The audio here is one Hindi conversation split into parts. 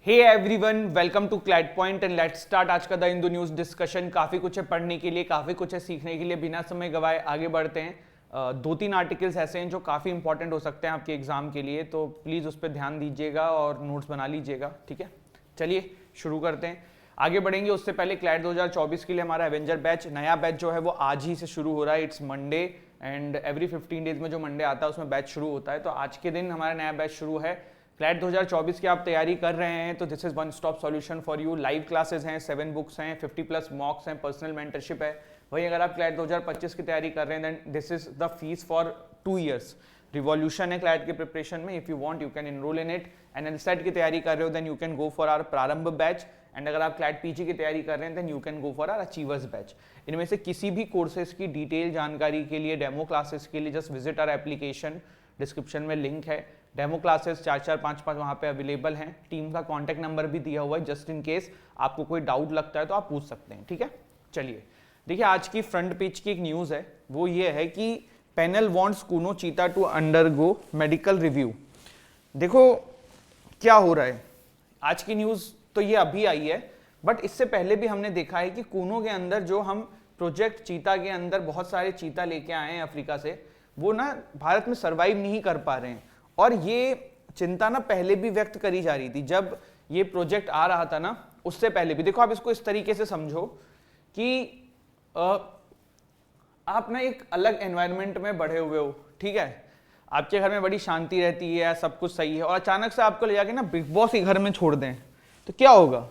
Hey everyone, welcome to CLAT point and let's start आज का द हिंदू न्यूज़ डिस्कशन। काफ़ी कुछ है पढ़ने के लिए, काफ़ी कुछ है सीखने के लिए। बिना समय गवाए आगे बढ़ते हैं। दो तीन आर्टिकल्स ऐसे हैं जो काफ़ी इंपॉर्टेंट हो सकते हैं आपके एग्जाम के लिए, तो प्लीज़ उस पर ध्यान दीजिएगा और नोट्स बना लीजिएगा। ठीक है, चलिए शुरू करते हैं, आगे बढ़ेंगे। उससे पहले क्लैट 2024 के लिए हमारा एवेंजर बैच, नया बैच जो है वो आज ही से शुरू हो रहा है। It's Monday and every 15 days में जो मंडे आता है उसमें बैच शुरू होता है। तो आज के दिन हमारा नया बैच शुरू है। क्लैट 2024 की आप तैयारी कर रहे हैं तो this is one stop solution for you. Live classes हैं, 7 बुक्स हैं, 50+ मॉक्स हैं, पर्सनल मेंटरशिप है। वही अगर आप क्लैट 2025 की तैयारी कर रहे हैं then this is the fees for 2 years। Revolution है क्लैट के प्रिपरेशन में। If you want you can enrol in it. And AILET की तैयारी कर रहे हो then you can go for our Prarambh batch. And अगर आप क्लैट पीजी की तैयारी कर रहे हैं then you can go for our achievers batch. इनमें से किसी भी कोर्सेज की डिटेल जानकारी के लिए, डेमो क्लासेस के लिए just visit our application. Description में लिंक है। डेमो क्लासेस 4-4, 5-5 वहाँ पे अवेलेबल हैं। टीम का कॉन्टैक्ट नंबर भी दिया हुआ है, जस्ट इन केस आपको कोई डाउट लगता है तो आप पूछ सकते हैं। ठीक है, चलिए देखिए आज की फ्रंट पेज की एक न्यूज़ है, वो ये है कि पैनल वांट्स कूनो चीता टू अंडरगो मेडिकल रिव्यू। देखो क्या हो रहा है, आज की न्यूज़ तो ये अभी आई है, बट इससे पहले भी हमने देखा है कि कूनो के अंदर जो हम प्रोजेक्ट चीता के अंदर बहुत सारे चीता लेके आए हैं अफ्रीका से, वो ना भारत में सर्वाइव नहीं कर पा रहे हैं। और ये चिंता ना पहले भी व्यक्त करी जा रही थी, जब ये प्रोजेक्ट आ रहा था ना उससे पहले भी। देखो आप इसको इस तरीके से समझो कि आप ना एक अलग एनवायरनमेंट में बढ़े हुए हो, ठीक है, आपके घर में बड़ी शांति रहती है, सब कुछ सही है, और अचानक से आपको ले जाके ना बिग बॉस के घर में छोड़ दें तो क्या होगा।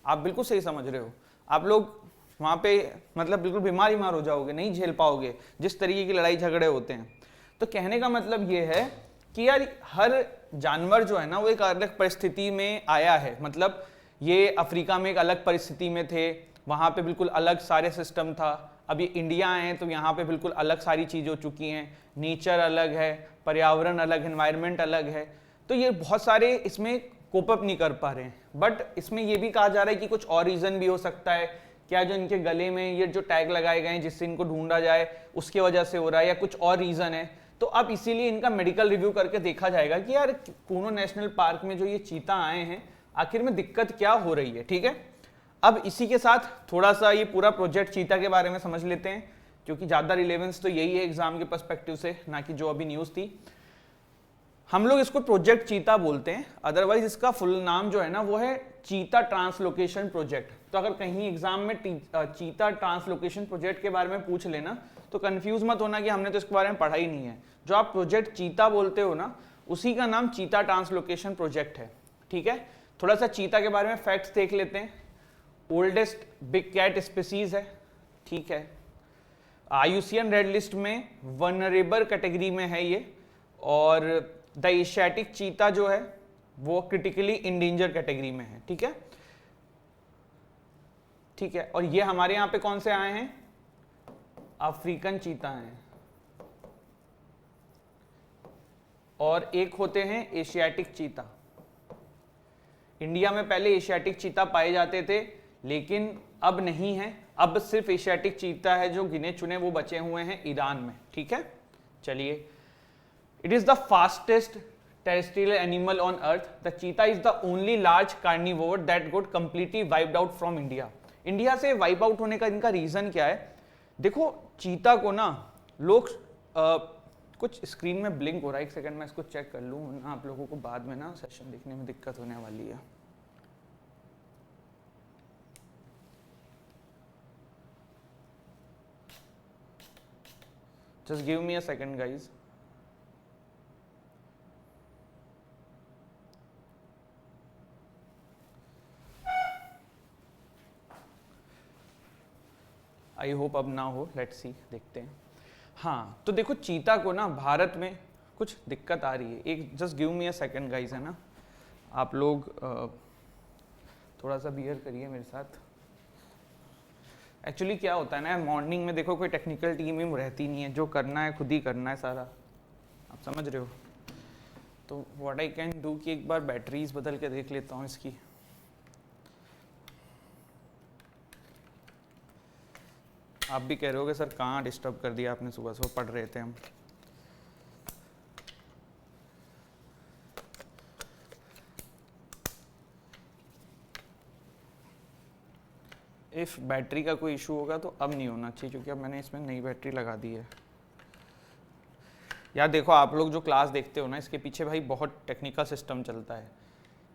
आप बिल्कुल सही समझ रहे हो, आप लोग वहाँ पे मतलब बिल्कुल बीमार हो जाओगे, नहीं झेल पाओगे जिस तरीके की लड़ाई झगड़े होते हैं। तो कहने का मतलब ये है कि यार हर जानवर जो है ना वो एक अलग परिस्थिति में आया है। मतलब ये अफ्रीका में एक अलग परिस्थिति में थे, वहाँ पे बिल्कुल अलग सारे सिस्टम था। अब ये इंडिया आए तो यहाँ पे बिल्कुल अलग सारी चीज़ें हो चुकी हैं, नेचर अलग है, पर्यावरण अलग, एनवायरनमेंट अलग है। तो ये बहुत सारे इसमें कोप अप नहीं कर पा रहे हैं। बट इसमें ये भी कहा जा रहा है कि कुछ और रीज़न भी हो सकता है, क्या जो इनके गले में ये जो टैग लगाए गए हैं जिससे इनको ढूंढा जाए उसकी वजह से हो रहा है, या कुछ और रीज़न है। तो अब इसीलिए इनका मेडिकल रिव्यू करके देखा जाएगा कि यार कूनो नेशनल पार्क में जो ये चीता आए हैं आखिर में दिक्कत क्या हो रही है। ठीक है, अब इसी के साथ थोड़ा सा ये पूरा प्रोजेक्ट चीता के बारे में समझ लेते हैं, क्योंकि ज़्यादा रिलेवेंस तो यही है एग्जाम के पर्सपेक्टिव से, ना कि जो अभी न्यूज़ थी। हम लोग इसको प्रोजेक्ट चीता बोलते हैं, अदरवाइज इसका फुल नाम जो है ना वो है चीता ट्रांसलोकेशन प्रोजेक्ट। तो अगर कहीं एग्जाम में चीता ट्रांसलोकेशन प्रोजेक्ट के बारे में पूछ लेना तो कंफ्यूज मत होना कि हमने तो इसके बारे में पढ़ा ही नहीं है। जो आप प्रोजेक्ट चीता बोलते हो ना उसी का नाम चीता ट्रांसलोकेशन प्रोजेक्ट है। ठीक है, थोड़ा सा चीता के बारे में फैक्ट्स देख लेते हैं। ओल्डेस्ट बिग कैट स्पीसीज है, ठीक है, IUCN रेड लिस्ट में वनरेबल कैटेगरी में है ये, और द एशियाटिक चीता जो है वो क्रिटिकली इंडेंजर कैटेगरी में है। ठीक है, ठीक है, और ये हमारे यहाँ पे कौन से आए हैं, अफ्रीकन चीता हैं, और एक होते हैं एशियाटिक चीता। इंडिया में पहले एशियाटिक चीता पाए जाते थे लेकिन अब नहीं है, अब सिर्फ एशियाटिक चीता है जो गिने चुने वो बचे हुए हैं ईरान में। ठीक है, चलिए, it is the fastest terrestrial animal on earth. The cheetah is the only large carnivore that got completely wiped out from India. India से वाइप आउट होने का इनका रीजन क्या है। देखो चीता को ना लोग कुछ स्क्रीन में ब्लिंक हो रहा है, एक सेकंड में इसको चेक कर लूँ ना, आप लोगों को बाद में ना सेशन देखने में दिक्कत होने वाली है। Just give me a second guys. I hope अब ना हो, लेट्स सी, देखते हैं। हाँ तो देखो चीता को ना भारत में कुछ दिक्कत आ रही है। एक just give me a second guys, है ना, आप लोग थोड़ा सा बियर करिए मेरे साथ। एक्चुअली क्या होता है ना, मॉर्निंग में देखो कोई टेक्निकल टीम ही रहती नहीं है, जो करना है खुद ही करना है सारा, आप समझ रहे हो। तो व्हाट आई कैन डू कि एक बार बैटरीज बदल के देख लेता हूँ इसकी। आप भी कह रहे हो कि सर कहाँ डिस्टर्ब कर दिया आपने, सुबह सुबह पढ़ रहे थे हम। इफ़ बैटरी का कोई इशू होगा तो अब नहीं होना चाहिए, क्योंकि अब मैंने इसमें नई बैटरी लगा दी है। यार देखो, आप लोग जो क्लास देखते हो ना, इसके पीछे भाई बहुत टेक्निकल सिस्टम चलता है।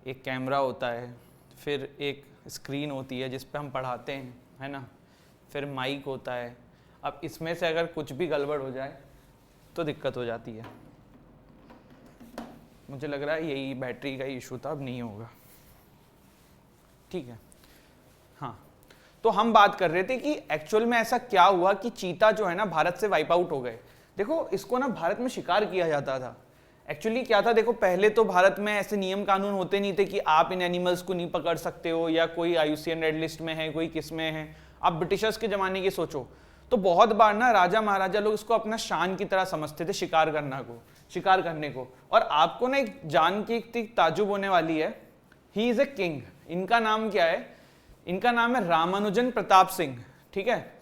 एक कैमरा होता है, फिर एक स्क्रीन होती है जिस पे हम पढ़ाते हैं, है ना, फिर माइक होता है। अब इसमें से अगर कुछ भी गड़बड़ हो जाए तो दिक्कत हो जाती है। मुझे लग रहा है यही बैटरी का इशू था, अब नहीं होगा। ठीक है, हाँ। तो हम बात कर रहे थे कि एक्चुअल में ऐसा क्या हुआ कि चीता जो है ना भारत से वाइप आउट हो गए। देखो, इसको ना भारत में शिकार किया जाता था। एक्चुअली क्या था, देखो पहले तो भारत में ऐसे नियम कानून होते नहीं थे कि आप इन एनिमल्स को नहीं पकड़ सकते हो, या कोई IUCN रेड लिस्ट में है, कोई किस में है। आप ब्रिटिशर्स के ज़माने की सोचो तो बहुत बार ना राजा महाराजा लोग इसको अपना शान की तरह समझते थे, शिकार करने को। और आपको ना एक जान की ताजुब होने वाली है, ही इज़ ए किंग। इनका नाम क्या है? इनका नाम है रामानुजन प्रताप सिंह, ठीक है।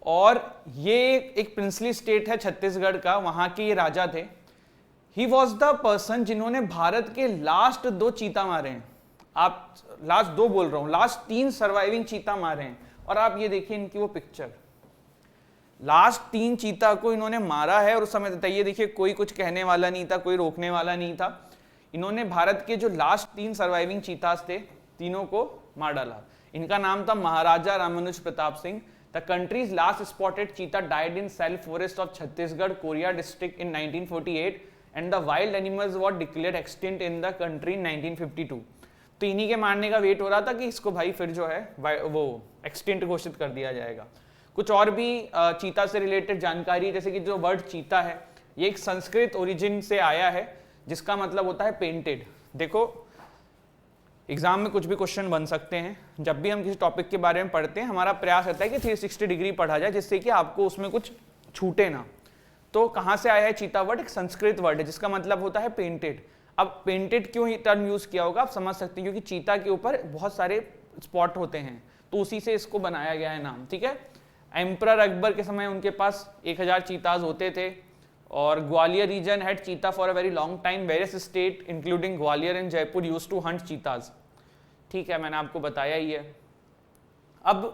और ये एक प्रिंसली स्टेट है छत्तीसगढ़ का, वहाँ के ये राजा थे। ही वॉज द पर्सन जिन्होंने भारत के लास्ट 2 चीता मारे हैं। आप लास्ट 2 बोल रहा हूँ, लास्ट 3 सर्वाइविंग चीता मारे हैं। और आप ये देखिए इनकी वो पिक्चर, लास्ट 3 चीता को इन्होंने मारा है। और उस समय तक ये देखिए कोई कुछ कहने वाला नहीं था, कोई रोकने वाला नहीं था। इन्होंने भारत के जो लास्ट 3 सर्वाइविंग चीतास थे, तीनों को मार डाला। इनका नाम था Maharaja Ramanuj Pratap Singh. The country's last spotted cheetah died in self forest of Chhattisgarh Koriya district in 1948 and the wild animals were declared extinct in the country in 1952। तो इन्हीं के मारने का वेट हो रहा था कि इसको भाई फिर जो है वो एक्सटिंक्ट घोषित कर दिया जाएगा। कुछ और भी चीता से रिलेटेड जानकारी, जैसे कि जो वर्ड चीता है ये एक संस्कृत ओरिजिन से आया है, जिसका मतलब होता है पेंटेड। देखो, एग्जाम में कुछ भी क्वेश्चन बन सकते हैं। जब भी हम किसी टॉपिक के बारे में पढ़ते हैं, हमारा प्रयास रहता है कि 360 डिग्री पढ़ा जाए, जिससे कि आपको उसमें कुछ छूटे ना। तो कहाँ से आया है चीता वर्ड? एक संस्कृत वर्ड है जिसका मतलब होता है पेंटेड। अब पेंटेड क्यों टर्म यूज किया होगा आप समझ सकते हैं, क्योंकि चीता के ऊपर बहुत सारे स्पॉट होते हैं, तो उसी से इसको बनाया गया है नाम, ठीक है। एम्परर अकबर के समय उनके पास 1000 चीताज होते थे। और Gwalior region had cheetah for a very long time. Various state including Gwalior and Jaipur used to hunt cheetahs. ठीक है, मैंने आपको बताया ही है। अब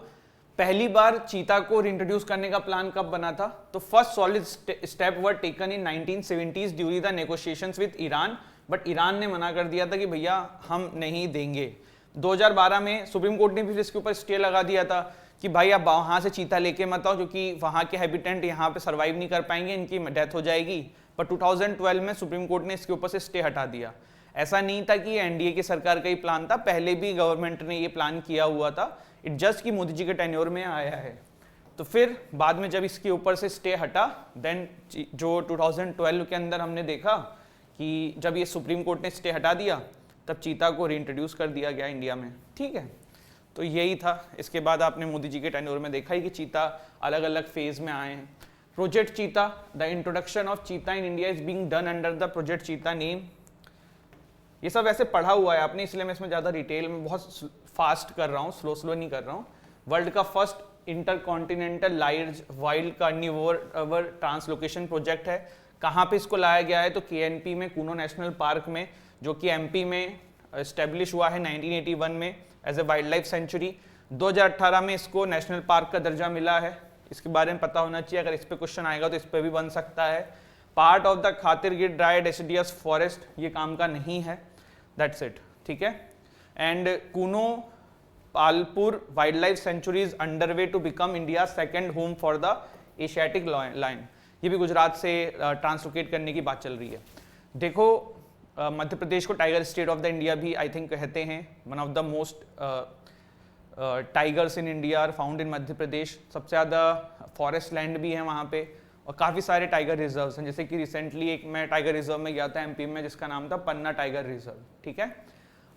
पहली बार चीता को इंट्रोड्यूस करने का प्लान कब बना था? तो first solid step were taken in 1970s during the negotiations with Iran, but Iran ने मना कर दिया था कि भैया हम नहीं देंगे। 2012 में सुप्रीम कोर्ट ने फिर इसके ऊपर स्टे लगा दिया था कि भाई आप वहाँ से चीता लेके मत आओ, क्योंकि वहाँ के हैबिटेंट यहाँ पे सर्वाइव नहीं कर पाएंगे, इनकी डेथ हो जाएगी। पर 2012 में सुप्रीम कोर्ट ने इसके ऊपर से स्टे हटा दिया। ऐसा नहीं था कि एनडीए की सरकार का ही प्लान था, पहले भी गवर्नमेंट ने ये प्लान किया हुआ था। इट जस्ट कि मोदी जी के टेन्योर में आया है। तो फिर बाद में जब इसके ऊपर से स्टे हटा, देन जो 2012 के अंदर हमने देखा कि जब ये सुप्रीम कोर्ट ने स्टे हटा दिया, तब चीता को रीइंट्रोड्यूस कर दिया गया इंडिया में, ठीक है। तो यही था। इसके बाद आपने मोदी जी के टेन्योर में देखा ही कि चीता अलग अलग फेज में आए हैं। प्रोजेक्ट चीता, द इंट्रोडक्शन ऑफ चीता in India is being done under the project चीता नेम। ये सब वैसे पढ़ा हुआ है आपने, इसलिए मैं इसमें ज़्यादा डिटेल में बहुत फास्ट कर रहा हूँ, स्लो नहीं कर रहा हूँ। वर्ल्ड का first intercontinental large wild carnivore translocation project है। कहाँ पे इसको लाया गया है? तो KNP में, कूनो नेशनल पार्क में, जो कि MP में एस्टेब्लिश हुआ है 1981 में as a wild life sanctuary. 2018 में इसको नेशनल पार्क का दर्जा मिला है। इसके बारे में पता होना चाहिए, अगर इस पे क्वेश्चन आएगा तो इस पे भी बन सकता है। Part of the खातिरगिर dry deciduous forest, ये काम का नहीं है, दैट्स इट, ठीक है। And Kuno Palpur wild life sanctuary is underway to become India second home for the Asiatic lion. ये भी गुजरात से ट्रांसलोकेट करने की बात चल रही है। देखो, मध्य प्रदेश को tiger state of the India भी आई थिंक कहते हैं। One of the most tigers in India are found in Madhya Pradesh. सबसे ज़्यादा फॉरेस्ट लैंड भी है वहाँ पे, और काफ़ी सारे टाइगर रिजर्व्स हैं। जैसे कि रिसेंटली एक मैं टाइगर रिजर्व में गया था MP में, जिसका नाम था पन्ना टाइगर रिजर्व, ठीक है।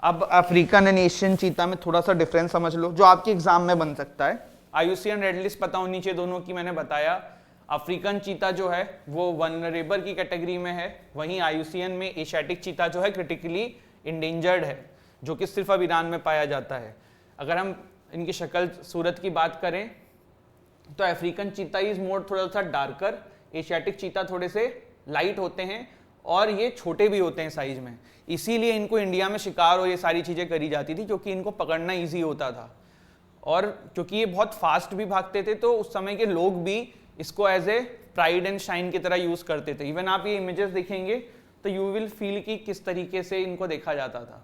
अब अफ्रीकन एंड एशियन चीता में थोड़ा सा डिफरेंस समझ लो, जो आपके एग्जाम में बन सकता है। IUCN रेड लिस्ट पता होनी चाहिए दोनों की, मैंने बताया। अफ्रीकन चीता जो है वो वनरेबल की कैटेगरी में है, वहीं IUCN में एशियाटिक चीता जो है क्रिटिकली इंडेंजर्ड है, जो कि सिर्फ अब ईरान में पाया जाता है। अगर हम इनकी शक्ल सूरत की बात करें तो अफ्रीकन चीता इज मोर थोड़ा सा डार्कर, एशियाटिक चीता थोड़े से लाइट होते हैं, और ये छोटे भी होते हैं साइज में। इसीलिए इनको इंडिया में शिकार और ये सारी चीज़ें करी जाती थी, क्योंकि इनको पकड़ना ईजी होता था। और क्योंकि ये बहुत फास्ट भी भागते थे तो उस समय के लोग भी इसको as a pride and shine की तरह यूज करते थे। इवन आप ये इमेजेस देखेंगे तो यू विल फील कि किस तरीके से इनको देखा जाता था।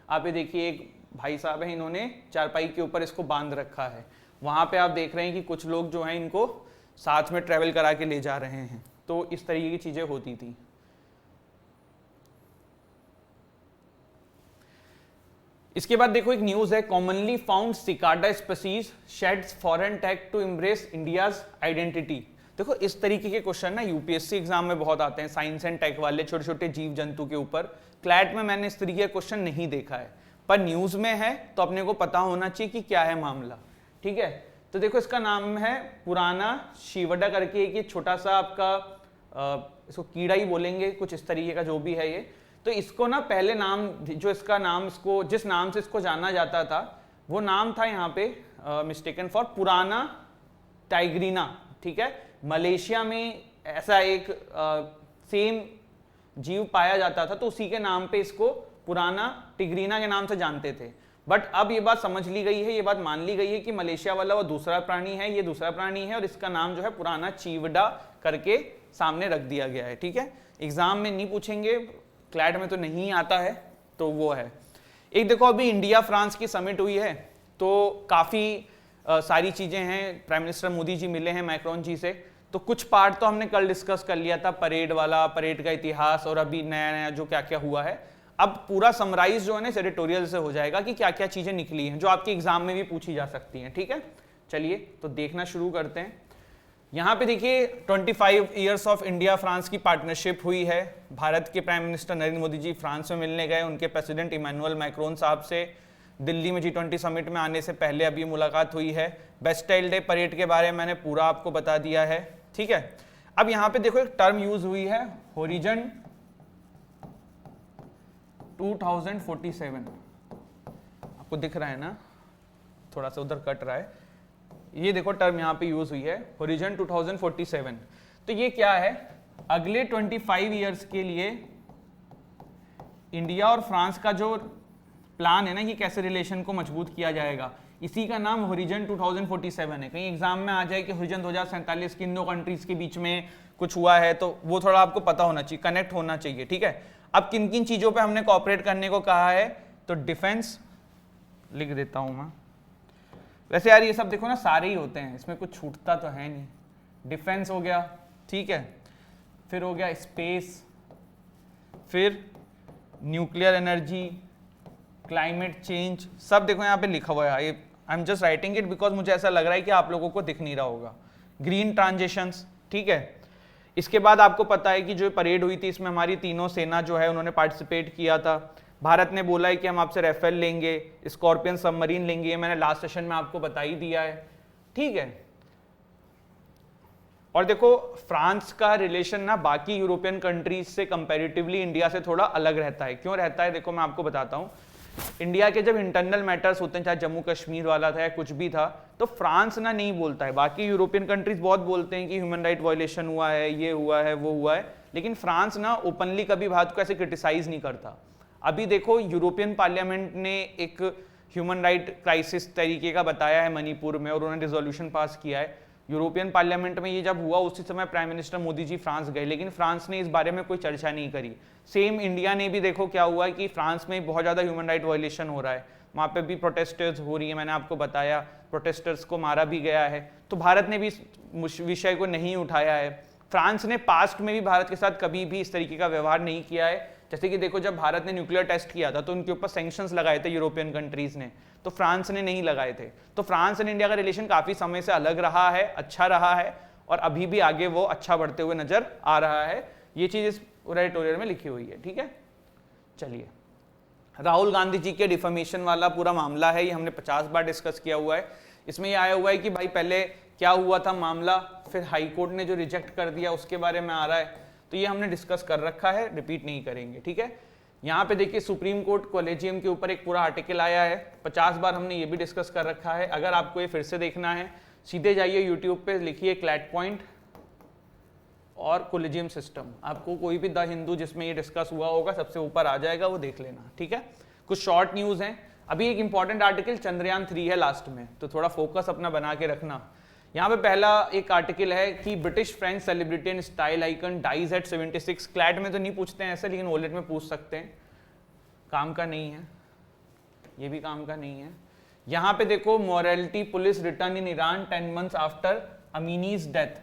आप ये देखिए, एक भाई साहब हैं, इन्होंने चारपाई के ऊपर इसको बांध रखा है। वहां पे आप देख रहे हैं कि कुछ लोग जो हैं इनको साथ में ट्रेवल करा के ले जा रहे हैं। तो इस तरीके की चीजें होती थी। इसके बाद देखो एक न्यूज है, commonly found cicada species sheds foreign tag to embrace India's identity. देखो इस तरीके के क्वेश्चन ना यूपीएससी एग्जाम में बहुत आते हैं, साइंस एंड टेक वाले, छोटे छोटे जीव जंतु के ऊपर। क्लैट में मैंने इस तरीके का क्वेश्चन नहीं देखा है, पर न्यूज में है तो अपने को पता होना चाहिए कि क्या है मामला। ठीक है, तो देखो इसका नाम है पुराना चीवड़ा करके, एक ये छोटा सा आपका इसको कीड़ा ही बोलेंगे कुछ इस तरीके का जो भी है ये। तो इसको ना पहले नाम, जो इसका नाम, इसको जिस नाम से इसको जाना जाता था वो नाम था यहाँ पे मिस्टेकन फॉर पुराना टाइग्रीना। ठीक है, मलेशिया में ऐसा एक सेम जीव पाया जाता था तो उसी के नाम पे इसको पुराना टिग्रीना के नाम से जानते थे। बट अब ये बात समझ ली गई है, ये बात मान ली गई है कि मलेशिया वाला वो दूसरा प्राणी है, ये दूसरा प्राणी है और इसका नाम जो है पुराना चीवड़ा करके सामने रख दिया गया है। ठीक है, एग्जाम में नहीं पूछेंगे, क्लैट में तो नहीं आता है, तो वो है। एक देखो अभी इंडिया फ्रांस की समिट हुई है तो काफ़ी सारी चीज़ें हैं, प्राइम मिनिस्टर मोदी जी मिले हैं मैक्रोन जी से। तो कुछ पार्ट तो हमने कल डिस्कस कर लिया था, परेड वाला, परेड का इतिहास और अभी नया नया जो क्या क्या हुआ है। अब पूरा समराइज जो है ना एडिटोरियल से हो जाएगा कि क्या क्या चीज़ें निकली हैं जो आपके एग्जाम में भी पूछी जा सकती हैं। ठीक है, चलिए तो देखना शुरू करते हैं। यहाँ पे देखिए 25 ईयर्स ऑफ इंडिया फ्रांस की पार्टनरशिप हुई है। भारत के prime minister Narendra Modi ji France में मिलने गए, उनके प्रेसिडेंट इमैनुअल मैक्रोन साहब से दिल्ली में G20 समिट में आने से पहले अभी मुलाकात हुई है। बेस्टाइल डे परेड के बारे में मैंने पूरा आपको बता दिया है। ठीक है, अब यहाँ पे देखो एक टर्म यूज हुई है, होरिजन 2047। आपको दिख रहा है ना, थोड़ा सा उधर कट रहा है, ये देखो टर्म यहाँ पे यूज हुई है, होरिजन 2047। तो ये क्या है, अगले 25 ईयर्स के लिए इंडिया और फ्रांस का जो प्लान है ना कि कैसे रिलेशन को मजबूत किया जाएगा, इसी का नाम होरिजन 2047 है। कहीं एग्जाम में आ जाए कि होरिजन 2047 की इन दो कंट्रीज के बीच में कुछ हुआ है तो वो थोड़ा आपको पता होना चाहिए, कनेक्ट होना चाहिए। ठीक है, अब किन किन चीजों पे हमने कोऑपरेट करने को कहा है, तो डिफेंस लिख देता हूं मैं। वैसे यार ये सब देखो ना सारे ही होते हैं, इसमें कुछ छूटता तो है नहीं। डिफेंस हो गया, ठीक है, फिर हो गया स्पेस, फिर न्यूक्लियर एनर्जी, क्लाइमेट चेंज, सब देखो यहाँ पे लिखा हुआ है। I am just writing it because मुझे ऐसा लग रहा है कि आप लोगों को दिख नहीं रहा होगा। ग्रीन ट्रांजिशंस, ठीक है। इसके बाद आपको पता है कि जो परेड हुई थी इसमें हमारी तीनों सेना जो है उन्होंने पार्टिसिपेट किया था। भारत ने बोला है कि हम आपसे राफेल लेंगे, स्कॉर्पियन सबमरीन लेंगे, ये मैंने लास्ट सेशन में आपको बता ही दिया है। ठीक है, और देखो फ्रांस का रिलेशन ना बाकी यूरोपियन कंट्रीज से कंपैरेटिवली इंडिया से थोड़ा अलग रहता है। क्यों रहता है, देखो मैं आपको बताता हूँ। इंडिया के जब इंटरनल मैटर्स होते हैं, चाहे जम्मू कश्मीर वाला था या कुछ भी था, तो फ्रांस ना नहीं बोलता है। बाकी यूरोपियन कंट्रीज बहुत बोलते हैं कि ह्यूमन राइट वायलेशन हुआ है, ये हुआ है, वो हुआ है, लेकिन फ्रांस ना ओपनली कभी भारत को ऐसे क्रिटिसाइज नहीं करता। अभी देखो यूरोपियन पार्लियामेंट ने एक ह्यूमन राइट क्राइसिस तरीके का बताया है मणिपुर में और उन्होंने रिजोल्यूशन पास किया है। यूरोपियन पार्लियामेंट में ये जब हुआ उसी समय prime minister Modi ji France गए, लेकिन फ्रांस ने इस बारे में कोई चर्चा नहीं करी। सेम इंडिया ने भी देखो क्या हुआ कि फ्रांस में बहुत ज़्यादा ह्यूमन राइट वायलेशन हो रहा है, वहाँ पे भी प्रोटेस्टर्स हो रही है, मैंने आपको बताया प्रोटेस्टर्स को मारा भी गया है। तो भारत ने भी इस विषय को नहीं उठाया है। फ्रांस ने पास्ट में भी भारत के साथ कभी भी इस तरीके का व्यवहार नहीं किया है। जैसे कि देखो जब भारत ने न्यूक्लियर टेस्ट किया था तो उनके ऊपर सैंक्शंस लगाए थे यूरोपियन कंट्रीज ने, तो फ्रांस ने नहीं लगाए थे। तो फ्रांस एंड इंडिया का रिलेशन काफी समय से अलग रहा है, अच्छा रहा है और अभी भी आगे वो अच्छा बढ़ते हुए नजर आ रहा है। ये चीज इस एडिटोरियल में लिखी हुई है। ठीक है, चलिए राहुल गांधी जी के डिफेमेशन वाला पूरा मामला है, ये हमने 50 बार डिस्कस किया हुआ है। इसमें ये आया हुआ है कि भाई पहले क्या हुआ था मामला, फिर हाई कोर्ट ने जो रिजेक्ट कर दिया उसके बारे में आ रहा है, तो ये हमने डिस्कस कर रखा है, रिपीट नहीं करेंगे। ठीक है, यहाँ पे देखिए सुप्रीम कोर्ट कॉलेजियम के ऊपर एक पूरा आर्टिकल आया है, 50 बार हमने ये भी डिस्कस कर रखा है। अगर आपको ये फिर से देखना है सीधे जाइए यूट्यूब पे, लिखिए क्लैट पॉइंट और कॉलेजियम सिस्टम, आपको कोई भी द हिंदू जिसमें ये डिस्कस हुआ होगा सबसे ऊपर आ जाएगा, वो देख लेना। ठीक है, कुछ शॉर्ट न्यूज हैं। अभी एक इंपॉर्टेंट आर्टिकल चंद्रयान 3 है लास्ट में, तो थोड़ा फोकस अपना बना के रखना। यहाँ पे पहला एक आर्टिकल है कि British French celebrity and style icon dies at 76। CLAT में तो नहीं पूछते हैं ऐसे, लेकिन ओलेट में पूछ सकते हैं। काम का नहीं है, ये भी काम का नहीं है। यहाँ पे देखो, morality police return in Iran 10 months after Amini's death.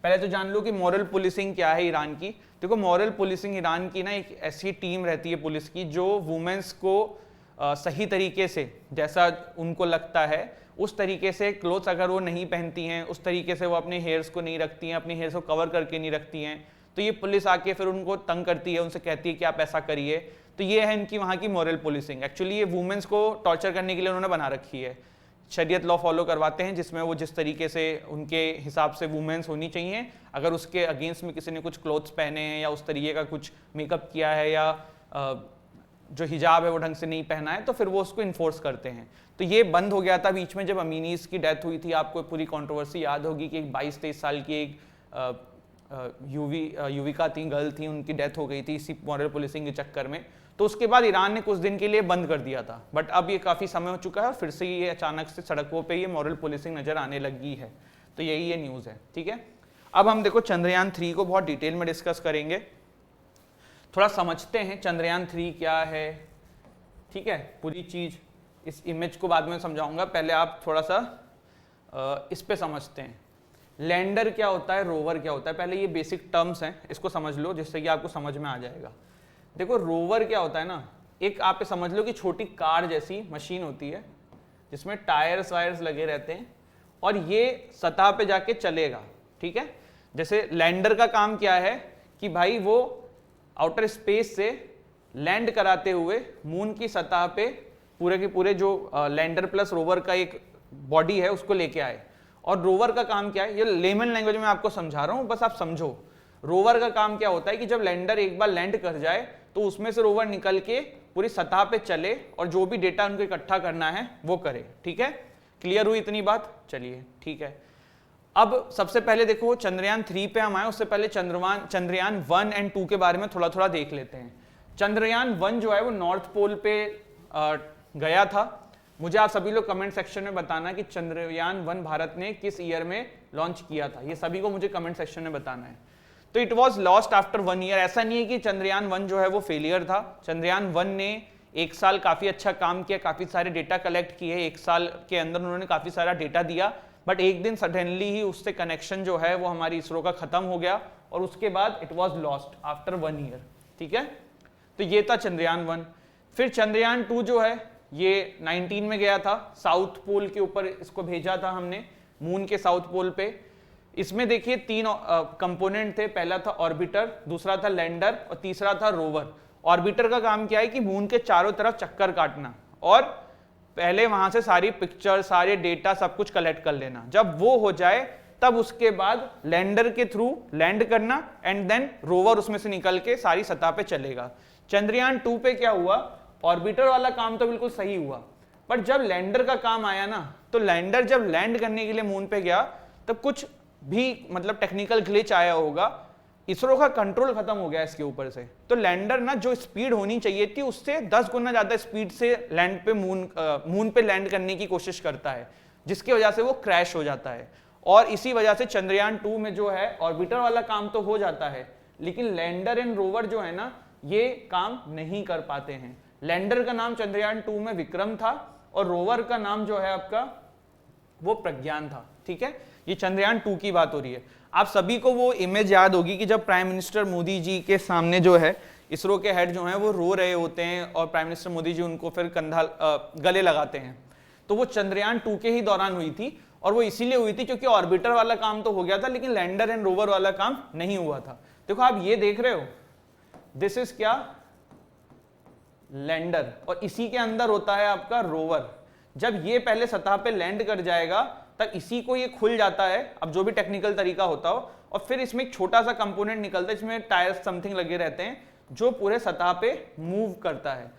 पहले तो जान लो कि मॉरल पुलिसिंग क्या है ईरान की। देखो, मॉरल पुलिसिंग ईरान की ना एक ऐसी टीम रहती है पुलिस की जो वुमेन्स को सही तरीके से, जैसा उनको लगता है उस तरीके से क्लोथ्स अगर वो नहीं पहनती हैं, उस तरीके से वो अपने हेयर्स को नहीं रखती हैं, अपने हेयर्स को कवर करके नहीं रखती हैं, तो ये पुलिस आके फिर उनको तंग करती है, उनसे कहती है कि आप ऐसा करिए। तो ये है इनकी वहाँ की मॉरल पुलिसिंग। एक्चुअली ये वुमेन्स को टॉर्चर करने के लिए उन्होंने बना रखी है। शरीयत लॉ फॉलो करवाते हैं जिसमें वो जिस तरीके से उनके हिसाब से वुमेन्स होनी चाहिए, अगर उसके अगेंस्ट में किसी ने कुछ क्लोथ्स पहने हैं या उस तरीके का कुछ मेकअप किया है या जो हिजाब है वो ढंग से नहीं पहना है, तो फिर वो उसको इन्फोर्स करते हैं। तो ये बंद हो गया था बीच में जब अमीनीस की डेथ हुई थी। आपको पूरी कंट्रोवर्सी याद होगी कि एक 22-23 साल की एक युविका थी, गर्ल थी, उनकी डेथ हो गई थी इसी मॉरल पुलिसिंग के चक्कर में। तो उसके बाद ईरान ने कुछ दिन के लिए बंद कर दिया था, बट अब ये काफ़ी समय हो चुका है और फिर से ये अचानक से सड़कों पे ये मॉरल पुलिसिंग नज़र आने लगी है। तो यही ये न्यूज़ है, ठीक है। अब हम देखो चंद्रयान 3 को बहुत डिटेल में डिस्कस करेंगे, थोड़ा समझते हैं चंद्रयान 3 क्या है, ठीक है। पूरी चीज़, इस इमेज को बाद में समझाऊंगा, पहले आप थोड़ा सा इस पे समझते हैं। लैंडर क्या होता है, रोवर क्या होता है, पहले ये बेसिक टर्म्स हैं, इसको समझ लो जिससे कि आपको समझ में आ जाएगा। देखो, रोवर क्या होता है ना, एक आप समझ लो कि छोटी कार जैसी मशीन होती है जिसमें टायर्स वायर्स लगे रहते हैं और ये सतह पे जाके चलेगा, ठीक है। जैसे लैंडर का काम क्या है कि भाई वो आउटर स्पेस से लैंड कराते हुए मून की सतह पे पूरे के पूरे जो लैंडर प्लस रोवर का एक बॉडी है उसको लेके आए। और रोवर का काम क्या है, ये लेमन लैंग्वेज में आपको समझा रहा हूं, बस आप समझो। रोवर का काम क्या होता है कि जब लैंडर एक बार लैंड कर जाए तो उसमें से रोवर निकल के पूरी सतह पे चले और जो भी डेटा उनको इकट्ठा करना है वो करे, ठीक है। क्लियर हुई इतनी बात, चलिए ठीक है। अब सबसे पहले देखो चंद्रयान 3 पे हम आए, उससे पहले चंद्रयान 1 और 2 के बारे में थोड़ा थोड़ा देख लेते हैं। चंद्रयान 1 जो है वो नॉर्थ पोल पे गया था। मुझे आप सभी लोग कमेंट सेक्शन में बताना कि चंद्रयान 1 भारत ने किस ईयर में लॉन्च किया था, ये सभी को मुझे कमेंट सेक्शन में बताना है। तो it was lost after 1 year. ऐसा नहीं है कि चंद्रयान 1 जो है वो फेलियर था। चंद्रयान 1 ने 1 साल काफी अच्छा काम किया, काफी सारे डेटा कलेक्ट किए, 1 साल के अंदर उन्होंने काफी सारा डेटा दिया, बट एक दिन सडनली ही उससे कनेक्शन जो है वो हमारी इसरो का खत्म हो गया और उसके बाद it was lost after 1 year, ठीक है। तो ये था चंद्रयान 1। फिर चंद्रयान 2 जो है ये 19 में गया था, साउथ पोल के ऊपर इसको भेजा था हमने, मून के साउथ पोल पे। इसमें देखिए 3 कंपोनेंट थे, पहला था ऑर्बिटर, दूसरा था लैंडर और तीसरा था रोवर। ऑर्बिटर का काम क्या है कि मून के चारों तरफ चक्कर काटना और पहले वहां से सारी पिक्चर, सारे डेटा, सब कुछ कलेक्ट कर लेना। जब वो हो जाए तब उसके बाद लैंडर के थ्रू लैंड करना एंड देन रोवर उसमें से निकल के सारी सतह पे चलेगा। चंद्रयान 2 पे क्या हुआ, ऑर्बिटर वाला काम तो बिल्कुल सही हुआ, पर जब लैंडर का काम आया ना, तो लैंडर जब लैंड करने के लिए मून पे गया तब कुछ भी मतलब टेक्निकल ग्लिच आया होगा, इसरो का कंट्रोल खत्म हो गया इसके ऊपर से। तो लैंडर ना जो स्पीड होनी चाहिए थी उससे 10 गुना ज्यादा स्पीड से लैंड पे मून पे लैंड करने की कोशिश करता है, जिसकी वजह से वो क्रैश हो जाता है। और इसी वजह से चंद्रयान 2 में जो है ऑर्बिटर वाला काम तो हो जाता है, लेकिन लैंडर एंड रोवर जो है ना ये काम नहीं कर पाते हैं। लैंडर का नाम चंद्रयान 2 में विक्रम था और रोवर का नाम जो है आपका वो प्रज्ञान था, ठीक है। ये चंद्रयान 2 की बात हो रही है। आप सभी को वो इमेज याद होगी कि जब प्राइम मिनिस्टर मोदी जी के सामने जो है इसरो के हेड जो हैं वो रो रहे होते हैं और प्राइम मिनिस्टर मोदी जी उनको फिर गले लगाते हैं, तो वो चंद्रयान 2 के ही दौरान हुई थी। और वो इसीलिए हुई थी क्योंकि ऑर्बिटर वाला काम तो हो गया था लेकिन लैंडर एंड रोवर वाला काम नहीं हुआ था। देखो आप ये देख रहे हो, दिस इज क्या, लैंडर, और इसी के अंदर होता है आपका रोवर। जब ये पहले सतह पे लैंड कर जाएगा तब इसी को ये खुल जाता है, अब जो भी टेक्निकल तरीका होता हो, और फिर इसमें एक छोटा सा कंपोनेंट निकलता है, इसमें टायर्स समथिंग लगे रहते हैं जो पूरे सतह पे मूव करता है।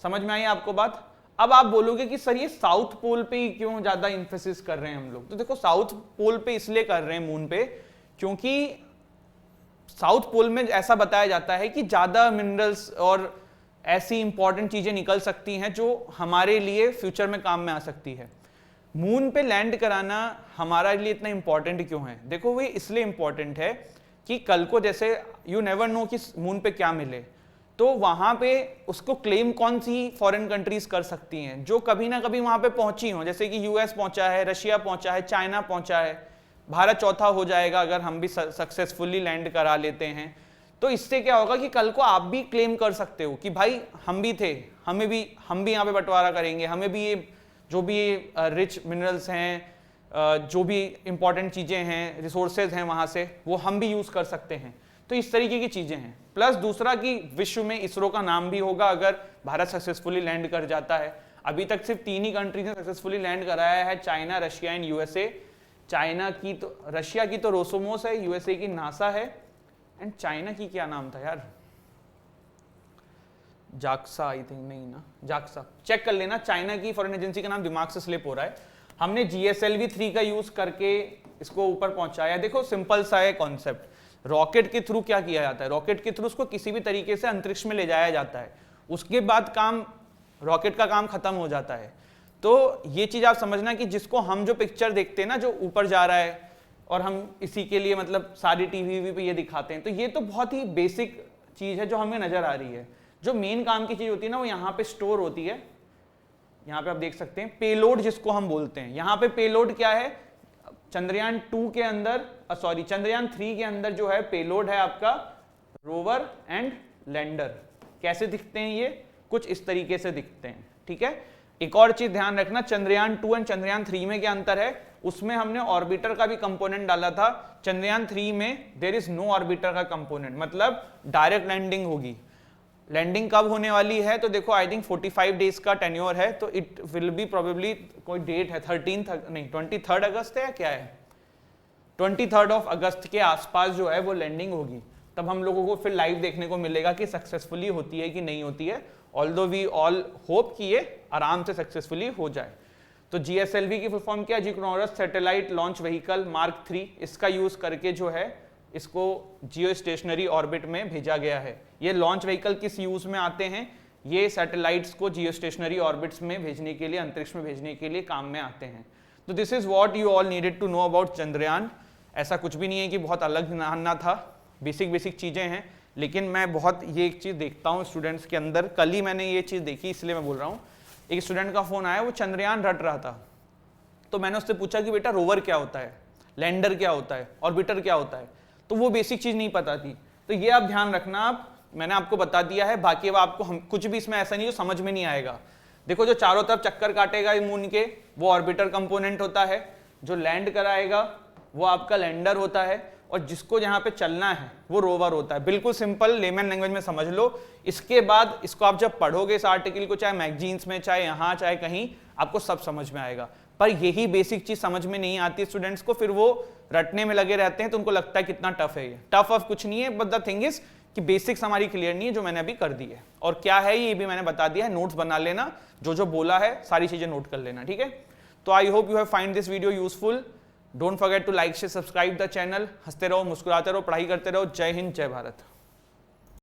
समझ में आई आपको बात। अब आप बोलोगे कि सर ये साउथ पोल पे ही क्यों ज्यादा इंफेसिस कर रहे हैं हम लोग। तो देखो साउथ पोल पे इसलिए कर रहे हैं मून पे क्योंकि साउथ पोल में ऐसा बताया जाता है कि ज्यादा मिनरल्स और ऐसी इंपॉर्टेंट चीजें निकल सकती हैं जो हमारे लिए फ्यूचर में काम में आ सकती है। मून पे लैंड कराना हमारे लिए इतना इंपॉर्टेंट क्यों है? देखो वो इसलिए इंपॉर्टेंट है कि कल को जैसे यू नेवर नो कि मून पे क्या मिले, तो वहां पे उसको क्लेम कौन सी फॉरेन कंट्रीज कर सकती हैं जो कभी ना कभी वहां पे पहुंची हो, जैसे कि यूएस पहुंचा है, रशिया पहुंचा है, चाइना पहुंचा है, भारत चौथा हो जाएगा अगर हम भी सक्सेसफुली लैंड करा लेते हैं। तो इससे क्या होगा कि कल को आप भी क्लेम कर सकते हो कि भाई हम भी थे, हम भी यहाँ पे बंटवारा करेंगे, हमें भी ये जो भी रिच मिनरल्स हैं, जो भी इंपॉर्टेंट चीज़ें हैं, रिसोर्सेज हैं वहाँ से, वो हम भी यूज़ कर सकते हैं। तो इस तरीके की चीज़ें हैं। प्लस दूसरा कि विश्व में इसरो का नाम भी होगा अगर भारत सक्सेसफुली लैंड कर जाता है। अभी तक सिर्फ 3 ही कंट्रीज ने सक्सेसफुली लैंड कराया है, China, Russia and USA. Russia की तो रोसोमोस है, यूएसए की नासा है, एंड चाइना की क्या नाम था यार, जाक्सा आई थिंक, नहीं ना, जाक्सा, चेक कर लेना। चाइना की फॉरेन एजेंसी का नाम दिमाग से स्लिप हो रहा है। हमने GSLV-3 का यूज करके इसको ऊपर पहुंचाया। देखो सिंपल सा है कॉन्सेप्ट, रॉकेट के थ्रू क्या किया जाता है, रॉकेट के थ्रू उसको किसी भी तरीके से अंतरिक्ष में ले जाया जाता है, उसके बाद काम, रॉकेट का काम खत्म हो जाता है। तो ये चीज आप समझना कि जिसको हम जो पिक्चर देखते हैं ना, जो ऊपर जा रहा है, और हम इसी के लिए मतलब सारी टीवी पे ये दिखाते हैं, तो ये तो बहुत ही बेसिक चीज है जो हमें नजर आ रही है। जो मेन काम की चीज होती है ना, वो यहाँ पे स्टोर होती है। यहाँ पे आप देख सकते हैं पेलोड जिसको हम बोलते हैं। यहाँ पे पेलोड क्या है, चंद्रयान 2 के अंदर, सॉरी चंद्रयान 3 के अंदर जो है पेलोड है आपका रोवर एंड लैंडर। कैसे दिखते हैं ये, कुछ इस तरीके से दिखते हैं, ठीक है। एक और चीज ध्यान रखना, चंद्रयान 2 एंड चंद्रयान 3 में क्या अंतर है, उसमें हमने ऑर्बिटर का भी कंपोनेंट डाला था। चंद्रयान 3 में देयर इज नो ऑर्बिटर का कंपोनेंट, मतलब डायरेक्ट लैंडिंग होगी। लैंडिंग कब होने वाली है, तो देखो आई थिंक 45 डेज का टेन्योर है, तो इट विल बी प्रोबेबली, कोई डेट है 23 अगस्त है या क्या है, 23 अगस्त के आसपास जो है वो लैंडिंग होगी। तब हम लोगों को फिर लाइव देखने को मिलेगा कि सक्सेसफुली होती है कि नहीं होती है। ऑल्दो वी ऑल होप कि ये आराम से सक्सेसफुली हो जाए। तो GSLV की फुल फॉर्म क्या है, जिग्नोरस सैटेलाइट लॉन्च व्हीकल मार्क 3, इसका यूज करके जो है इसको जियो स्टेशनरी ऑर्बिट में भेजा गया है। ये लॉन्च व्हीकल किस यूज में आते हैं, ये सैटेलाइट्स को जियो स्टेशनरी ऑर्बिट्स में भेजने के लिए, अंतरिक्ष में भेजने के लिए काम में आते हैं। तो this is what you all needed to know about Chandrayaan. ऐसा कुछ भी नहीं है कि बहुत अलग ना था, बेसिक चीजें हैं, लेकिन मैं बहुत ये एक चीज देखता हूँ स्टूडेंट्स के अंदर। कल ही मैंने ये चीज देखी, इसलिए मैं बोल रहा हूँ। एक स्टूडेंट का फोन आया, वो चंद्रयान रट रहा था, तो मैंने उससे पूछा कि बेटा रोवर क्या होता है, लैंडर क्या होता है, ऑर्बिटर क्या होता है, तो वो बेसिक चीज नहीं पता थी। तो ये आप ध्यान रखना, आप, मैंने आपको बता दिया है, बाकी अब आपको कुछ भी इसमें ऐसा नहीं जो समझ में नहीं आएगा। देखो जो चारों तरफ चक्कर काटेगा मून के, वो ऑर्बिटर कंपोनेंट होता है, जो लैंड कराएगा वो आपका लैंडर होता है, और जिसको जहां पे चलना है वो रोवर होता है। बिल्कुल सिंपल लेमन लैंग्वेज में समझ लो। इसके बाद इसको आप जब पढ़ोगे इस आर्टिकल को, चाहे मैगजीन्स में, चाहे यहाँ, चाहे कहीं, आपको सब समझ में आएगा। पर यही बेसिक चीज समझ में नहीं आती स्टूडेंट्स को, फिर वो रटने में लगे रहते हैं, तो उनको लगता है कितना टफ है ये। टफ ऑफ कुछ नहीं है, बट द थिंग इज कि बेसिक्स हमारी क्लियर नहीं है, जो मैंने अभी कर दी है। और क्या है ये भी मैंने बता दिया है, नोट्स बना लेना, जो जो बोला है सारी चीजें नोट कर लेना, ठीक है। तो I hope you have find this video useful. Don't forget to like, share, subscribe the channel. हंसते रहो, मुस्कुराते रहो, पढ़ाई करते रहो। जय हिंद, जय भारत।